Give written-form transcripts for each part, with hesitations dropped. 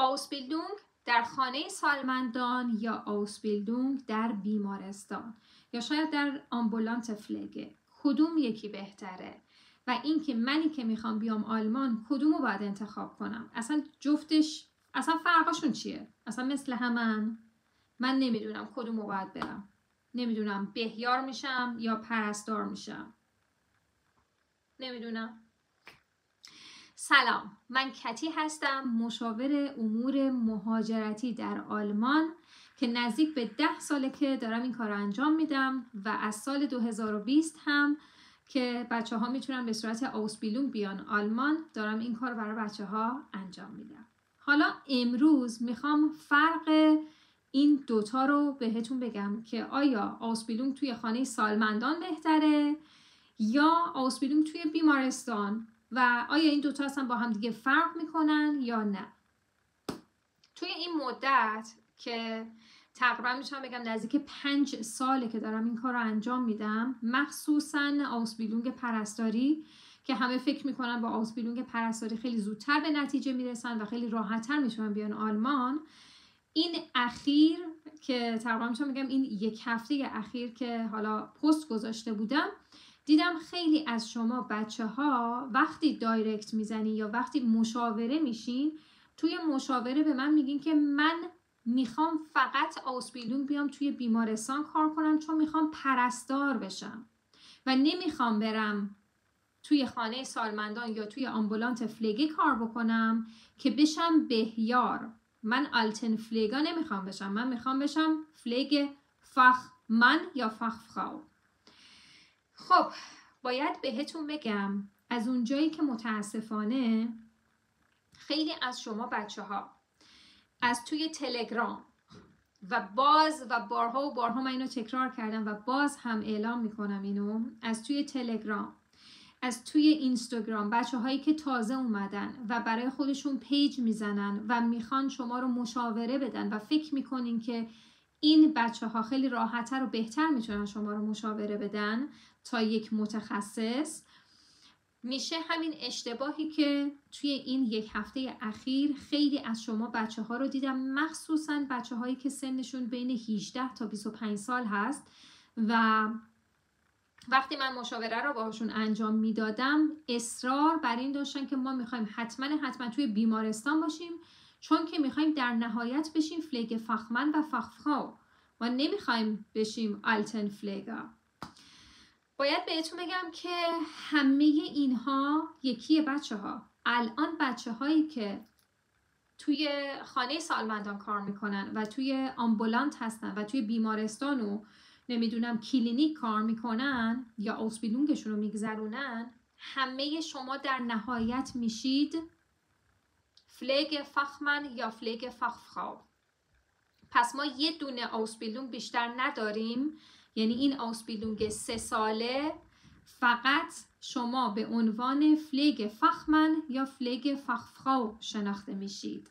Ausbildung در خانه سالمندان یا Ausbildung در بیمارستان یا شاید در آمبولانت فلگه، کدوم یکی بهتره؟ و اینکه منی که میخوام بیام آلمان کدومو باید انتخاب کنم؟ اصلا جفتش اصلا فرقشون چیه؟ اصلا مثل همن؟ من نمیدونم کدومو باید برم. نمیدونم بهیار میشم یا پرستار میشم. نمیدونم. سلام، من کتی هستم، مشاور امور مهاجرتی در آلمان که نزدیک به 10 ساله که دارم این کار رو انجام میدم و از سال 2020 هم که بچه ها میتونن به صورت آوسبیلونگ بیان آلمان دارم این کار رو برای بچه ها انجام میدم. حالا امروز میخوام فرق این دوتا رو بهتون بگم که آیا آوسبیلونگ توی خانه سالمندان بهتره یا آوسبیلونگ توی بیمارستان و آیا این دوتا اصلا با هم دیگه فرق میکنن یا نه. توی این مدت که تقریبا میتونم بگم نزدیک 5 ساله که دارم این کار رو انجام میدم، مخصوصا آوسبیلونگ پرستاری که همه فکر میکنن با آوسبیلونگ پرستاری خیلی زودتر به نتیجه میرسن و خیلی راحتتر میتونن بیان آلمان. این اخیر که تقریبا میتونم بگم این 1 هفته اخیر که حالا پست گذاشته بودم، دیدم خیلی از شما بچه ها وقتی دایرکت میزنی یا وقتی مشاوره میشین، توی مشاوره به من میگین که من میخوام فقط آوسبیلونگ بیام توی بیمارستان کار کنم چون میخوام پرستار بشم و نمیخوام برم توی خانه سالمندان یا توی آمبولانت فلگه کار بکنم که بشم بهیار. من آلتن فلگا نمیخوام بشم، من میخوام بشم فلگ فخمن یا فخفراو. خب باید بهتون بگم از اونجایی که متاسفانه خیلی از شما بچه ها از توی تلگرام و بارها و بارها من اینو تکرار کردم و باز هم اعلام میکنم اینو، از توی تلگرام، از توی اینستاگرام، بچه هایی که تازه اومدن و برای خودشون پیج میزنن و میخوان شما رو مشاوره بدن و فکر میکنین که این بچه ها خیلی راحت‌تر و بهتر میتونن شما رو مشاوره بدن تا یک متخصص، میشه همین اشتباهی که توی این 1 هفته اخیر خیلی از شما بچه ها رو دیدم، مخصوصاً بچه هایی که سنشون بین 18 تا 25 سال هست و وقتی من مشاوره رو باهاشون انجام میدادم اصرار بر این داشتن که ما میخوایم حتما توی بیمارستان باشیم چون که میخوایم در نهایت بشیم فلگ فخمن و فخفراو و نمیخوایم بشیم آلتن فلگا. باید بهتون بگم که همه اینها یکیه بچه ها. الان بچه هایی که توی خانه سالمندان کار میکنن و توی آمبولانت هستن و توی بیمارستان و نمیدونم کلینیک کار میکنن یا آوسبیلونگشون رو میگذرونن، همه شما در نهایت میشید فلگ فخمن یا فلگ فخفراو. پس ما یه دونه آوسبیلونگ بیشتر نداریم، یعنی این آوسبیلونگ 3 ساله فقط شما به عنوان فلگ فخمن یا فلگ فخفراو شناخته میشید.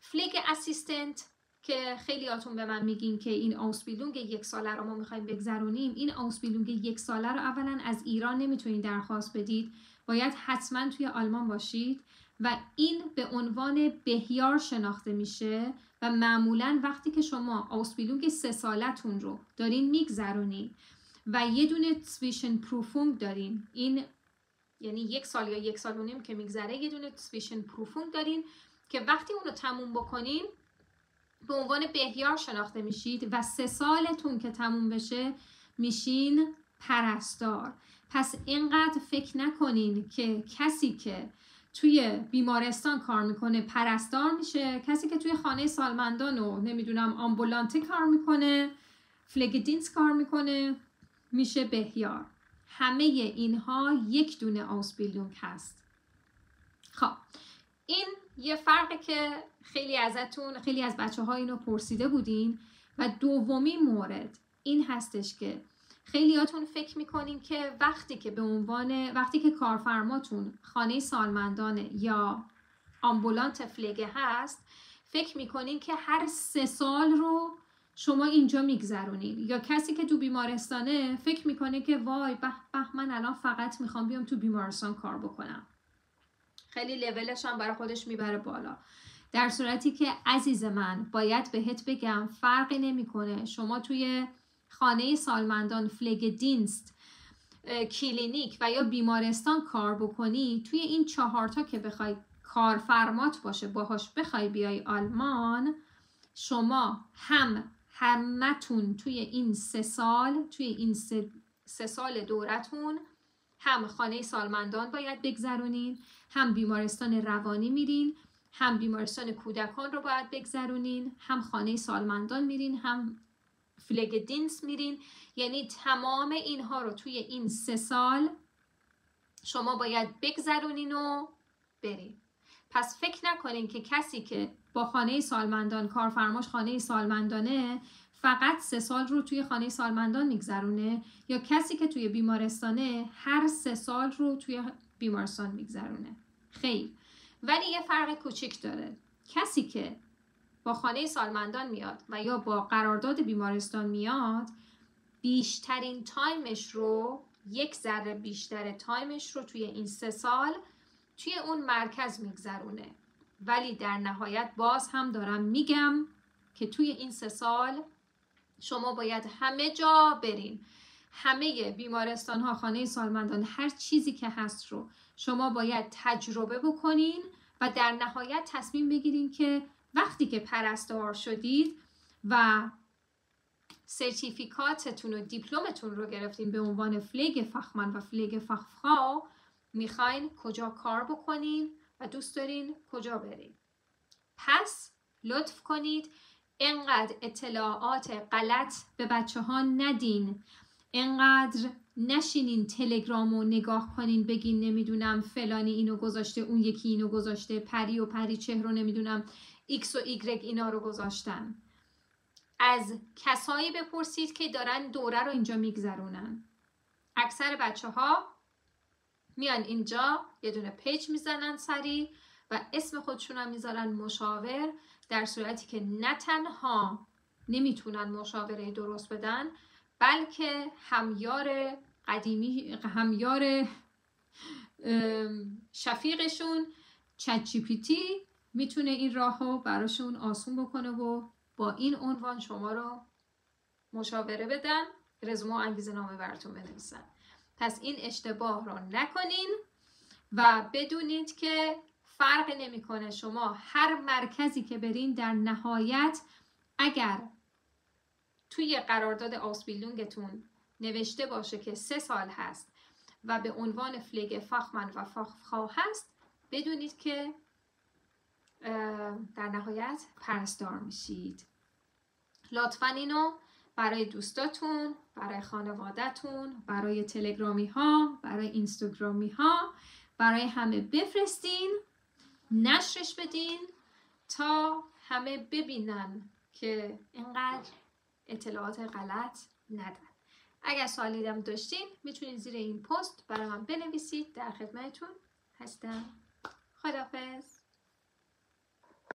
فلگ اسیستنت که خیلیاتون به من میگین که این آوسبیلونگ 1 ساله رو ما میخوایم بگذرونیم، این آوسبیلونگ 1 ساله رو اولا از ایران نمیتونید درخواست بدید، باید حتما توی آلمان باشید و این به عنوان بهیار شناخته میشه و معمولا وقتی که شما آوسبیلونگ 3 سالتون رو دارین میگذرونین و یه دونه سویشن پروفونگ دارین، این یعنی 1 سال یا 1 سال و نیم که میگذره یه دونه سویشن پروفونگ دارین که وقتی اونو تموم بکنین به عنوان بهیار شناخته میشید و 3 سالتون که تموم بشه میشین پرستار. پس اینقدر فکر نکنین که کسی که توی بیمارستان کار میکنه پرستار میشه، کسی که توی خانه سالمندان و نمیدونم آمبولانته کار میکنه، فلگ دینست کار میکنه میشه بهیار. همه اینها یک دونه آوسبیلونگ هست. خب این یه فرقه که خیلی از بچه ها اینو پرسیده بودین. و دومین مورد این هستش که خیلیاتون فکر میکنین که وقتی که کارفرماتون خانه سالمندانه یا آمبولانت فلگه هست، فکر میکنین که هر 3 سال رو شما اینجا میگذرونین، یا کسی که تو بیمارستانه فکر میکنه که وای به من الان فقط میخوام بیام تو بیمارستان کار بکنم، خیلی لولش هم برای خودش میبره بالا. در صورتی که عزیز من باید بهت بگم فرقی نمیکنه شما توی خانه سالمندان، فلگدینست، کلینیک و یا بیمارستان کار بکنی، توی این 4 تا که بخوای کارفرمات باشه باهاش بخوای بیای آلمان، شما همتون توی این 3 سال، توی این 3 سال دورتون هم خانه سالمندان باید بگذرونین، هم بیمارستان روانی میرین، هم بیمارستان کودکان رو باید بگذرونین، هم خانه سالمندان میرین، هم فلگدینس میرین. یعنی تمام اینها رو توی این 3 سال شما باید بگذرونین و برین. پس فکر نکنین که کسی که با خانه سالمندان کارفرماش خانه سالمندانه فقط 3 سال رو توی خانه سالمندان میگذرونه، یا کسی که توی بیمارستانه هر 3 سال رو توی بیمارستان میگذرونه. خیر، ولی یه فرق کوچیک داره. کسی که با خانه سالمندان میاد و یا با قرارداد بیمارستان میاد، بیشترین تایمش رو، 1 ذره بیشتر تایمش رو توی این 3 سال توی اون مرکز میگذرونه. ولی در نهایت باز هم دارم میگم که توی این 3 سال شما باید همه جا برین. همه بیمارستان ها، خانه سالمندان، هر چیزی که هست رو شما باید تجربه بکنین و در نهایت تصمیم بگیرین که وقتی که پرستار شدید و سرتیفیکاتتون و دیپلمتون رو گرفتین به عنوان فلیگ فخمن و فلیگ فخفرا، میخواین کجا کار بکنین و دوست دارین کجا برین. پس لطف کنید اینقدر اطلاعات غلط به بچه ها ندین، اینقدر نشینین تلگرامو نگاه کنین بگین نمیدونم فلانی اینو گذاشته، اون یکی اینو گذاشته، پری و پری چهر رو نمیدونم ایکس و ایگرگ اینا رو گذاشتن. از کسایی بپرسید که دارن دوره رو اینجا میگذرونن. اکثر بچه ها میان اینجا یه دونه پیج میزنن سریع و اسم خودشون هم میذارن مشاور، در صورتی که نه تنها نمیتونن مشاوره درست بدن، بلکه همیار قدیمی، همیار شفیقشون چت جی پی تی میتونه این راهو براشون آسون بکنه و با این عنوان شما رو مشاوره بدن، رزومه و انگیزه نامه براتون بنویسن. پس این اشتباه رو نکنین و بدونید که فرق نمیکنه شما هر مرکزی که برین، در نهایت اگر توی قرارداد آسبیلونگتون نوشته باشه که 3 سال هست و به عنوان فلیگ فخمن و فخفرا هست، بدونید که در نهایت پرستار میشید. لطفاً اینو برای دوستاتون، برای خانواده‌تون، برای تلگرامی ها، برای اینستاگرامی ها، برای همه بفرستین، نشرش بدین تا همه ببینن که اینقدر اطلاعات غلط ندن. اگر سوالی هم داشتین میتونید زیر این پست برای من بنویسید، در خدمتتون هستم. خداحافظ.